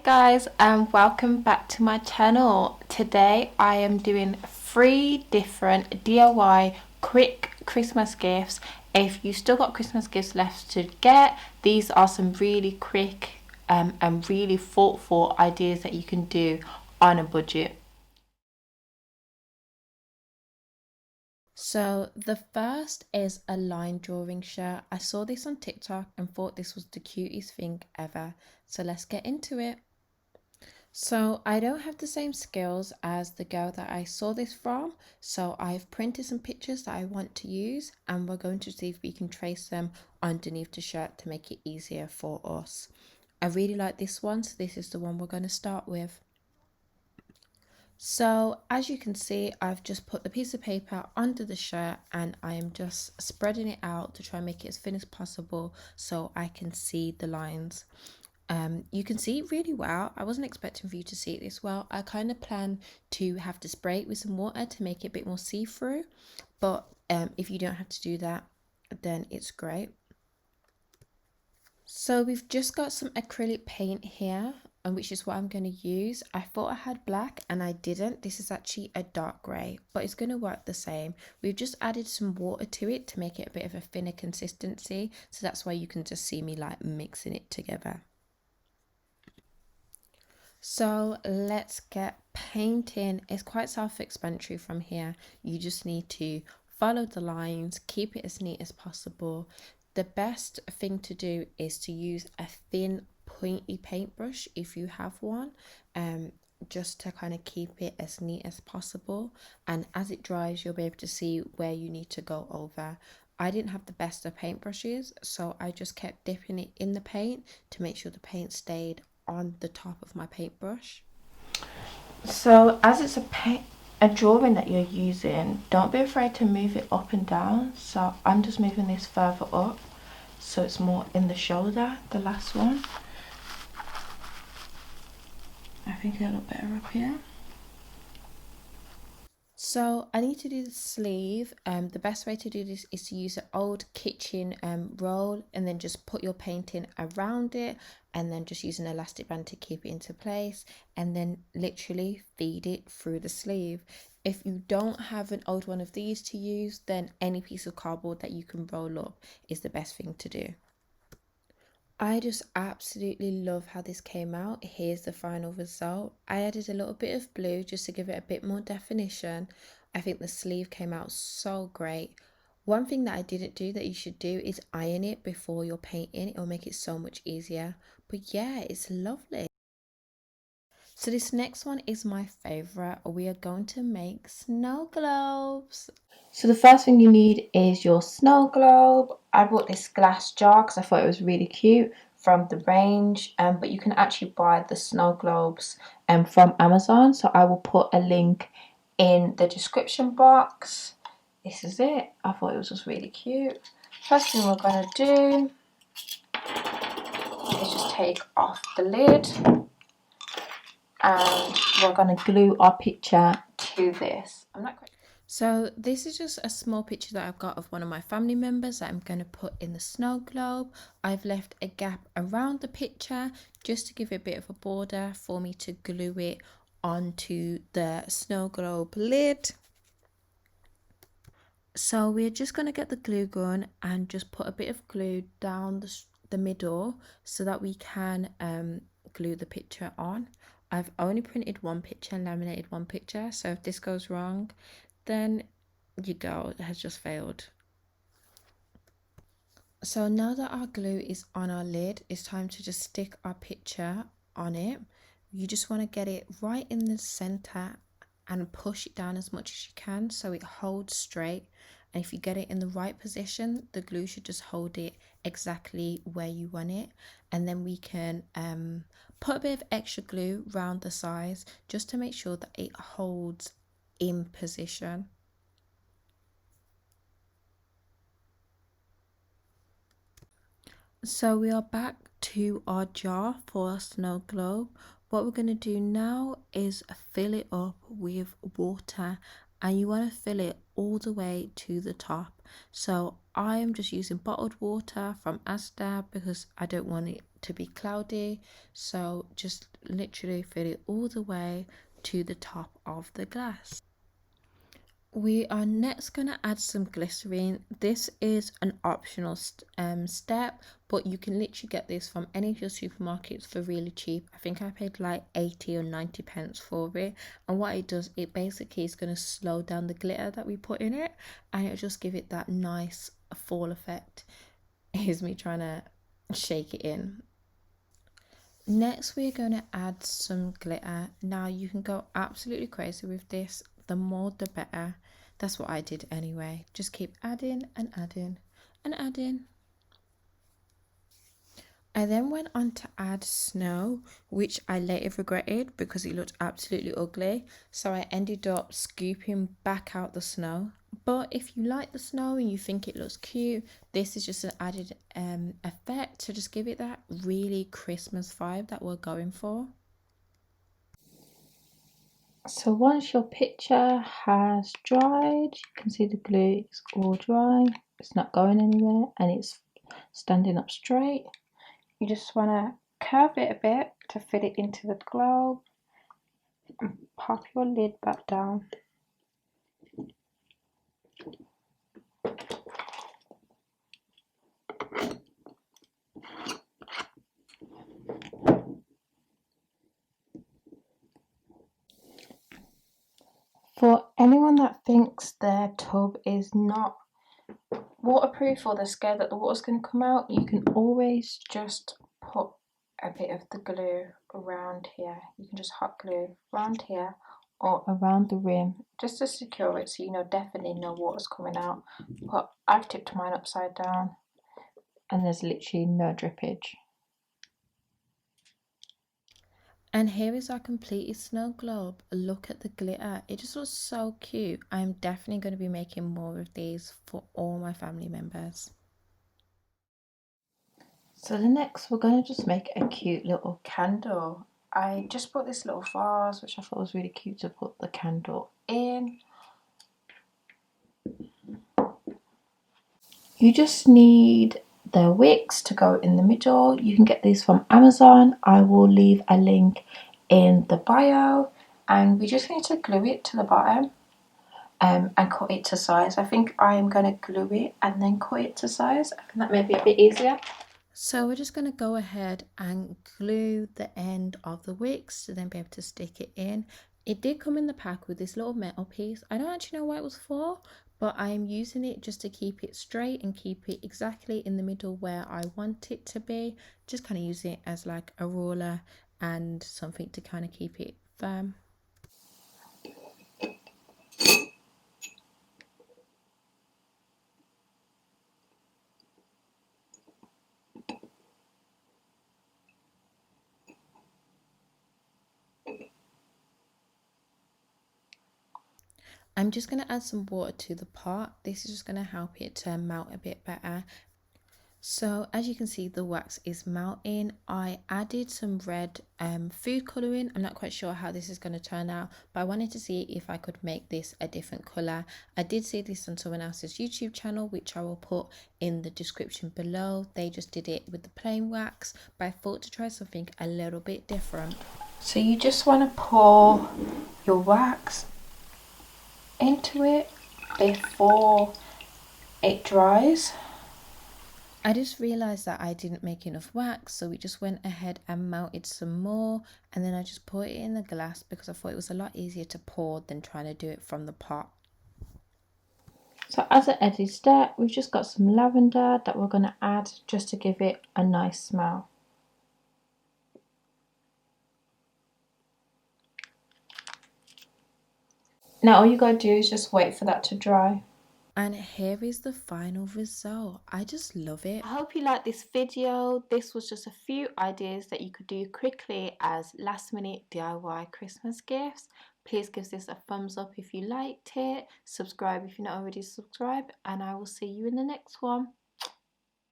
Guys, and welcome back to my channel. Today I am doing 3 different DIY quick Christmas gifts. If you still got Christmas gifts left to get, these are some really quick and really thoughtful ideas that you can do on a budget. So the first is a line drawing shirt. I saw this on TikTok and thought this was the cutest thing ever. So let's get into it. So I don't have the same skills as the girl that I saw this from. So I've printed some pictures that I want to use, and we're going to see if we can trace them underneath the shirt to make it easier for us. I really like this one, so this is the one we're going to start with. So as you can see, I've just put the piece of paper under the shirt and I am just spreading it out to try and make it as thin as possible so I can see the lines. You can see it really well. I wasn't expecting for you to see it this well. I kind of plan to have to spray it with some water to make it a bit more see-through, but if you don't have to do that, then it's great. So we've just got some acrylic paint here, and which is what I'm going to use. I thought I had black and I didn't. This is actually a dark grey, but it's going to work the same. We've just added some water to it to make it a bit of a thinner consistency, so that's why you can just see me like mixing it together. So let's get painting. It's quite self-explanatory from here. You just need to follow the lines, keep it as neat as possible. The best thing to do is to use a thin pointy paintbrush if you have one, just to kind of keep it as neat as possible, and as it dries you'll be able to see where you need to go over. I didn't have the best of paintbrushes, so I just kept dipping it in the paint to make sure the paint stayed on the top of my paintbrush. So as it's a drawing that you're using, don't be afraid to move it up and down. So I'm just moving this further up so it's more in the shoulder, the last one. I think it'll look better up here. So I need to do the sleeve. The best way to do this is to use an old kitchen roll and then just put your painting around it, and then just use an elastic band to keep it into place, and then literally feed it through the sleeve. If you don't have an old one of these to use, then any piece of cardboard that you can roll up is the best thing to do. I just absolutely love how this came out. Here's the final result. I added a little bit of blue just to give it a bit more definition. I think the sleeve came out so great. One thing that I didn't do that you should do is iron it before you're painting. It'll make it so much easier. But yeah, it's lovely. So this next one is my favorite. We are going to make snow globes. So the first thing you need is your snow globe. I bought this glass jar because I thought it was really cute from the range, but you can actually buy the snow globes from Amazon. So I will put a link in the description box. This is it. I thought it was just really cute. First thing we're going to do is just take off the lid, and we're going to glue our picture to this. So this is just a small picture that I've got of one of my family members that I'm going to put in the snow globe. I've left a gap around the picture just to give it a bit of a border for me to glue it onto the snow globe lid. So we're just going to get the glue gun and just put a bit of glue down the middle so that we can glue the picture on. I've only printed one picture and laminated one picture, so if this goes wrong, then you go, it has just failed. So now that our glue is on our lid, it's time to just stick our picture on it. You just want to get it right in the center and push it down as much as you can so it holds straight. And if you get it in the right position, the glue should just hold it exactly where you want it. And then we can put a bit of extra glue around the sides just to make sure that it holds in position. So we are back to our jar for our snow globe. What we're going to do now is fill it up with water, and you want to fill it all the way to the top. So I'm just using bottled water from Asda because I don't want it to be cloudy. So just literally fill it all the way to the top of the glass. We are next going to add some glycerin. This is an optional step, but you can literally get this from any of your supermarkets for really cheap. I think I paid like 80 or 90 pence for it. And what it does, it basically is going to slow down the glitter that we put in it, and it'll just give it that nice fall effect. Here's me trying to shake it in. Next, we're going to add some glitter. Now, you can go absolutely crazy with this. The more, the better. That's what I did anyway. Just keep adding and adding and adding. I then went on to add snow, which I later regretted because it looked absolutely ugly. So I ended up scooping back out the snow. But if you like the snow and you think it looks cute, this is just an added effect to just give it that really Christmas vibe that we're going for. So once your picture has dried, you can see the glue is all dry. It's not going anywhere and it's standing up straight. You just want to curve it a bit to fit it into the globe and pop your lid back down. For anyone that thinks their tub is not waterproof or they're scared that the water's going to come out, you can always just put a bit of the glue around here. You can just hot glue around here or around the rim just to secure it so you know definitely no water's coming out. But I've tipped mine upside down and there's literally no drippage. And here is our completed snow globe. Look at the glitter. It just looks so cute. I'm definitely going to be making more of these for all my family members. So the next we're going to just make a cute little candle. I just bought this little vase which I thought was really cute to put the candle in. You just need the wicks to go in the middle. You can get these from Amazon. I will leave a link in the bio, and we just need to glue it to the bottom and cut it to size. I think I'm going to glue it and then cut it to size. I think that may be a bit easier. So we're just going to go ahead and glue the end of the wicks to then be able to stick it in. It did come in the pack with this little metal piece. I don't actually know what it was for, but I'm using it just to keep it straight and keep it exactly in the middle where I want it to be. Just kind of use it as like a ruler and something to kind of keep it firm. I'm just going to add some water to the pot. This is just going to help it to melt a bit better. So as you can see, the wax is melting. I added some red food colouring. I'm not quite sure how this is going to turn out, but I wanted to see if I could make this a different colour. I did see this on someone else's YouTube channel, which I will put in the description below. They just did it with the plain wax, but I thought to try something a little bit different. So you just want to pour your wax into it before it dries. I just realised that I didn't make enough wax, so we just went ahead and melted some more, and then I just put it in the glass because I thought it was a lot easier to pour than trying to do it from the pot. So as an added step, we've just got some lavender that we're going to add just to give it a nice smell. Now all you got to do is just wait for that to dry. And here is the final result. I just love it. I hope you liked this video. This was just a few ideas that you could do quickly as last minute DIY Christmas gifts. Please give this a thumbs up if you liked it. Subscribe if you're not already subscribed, and I will see you in the next one.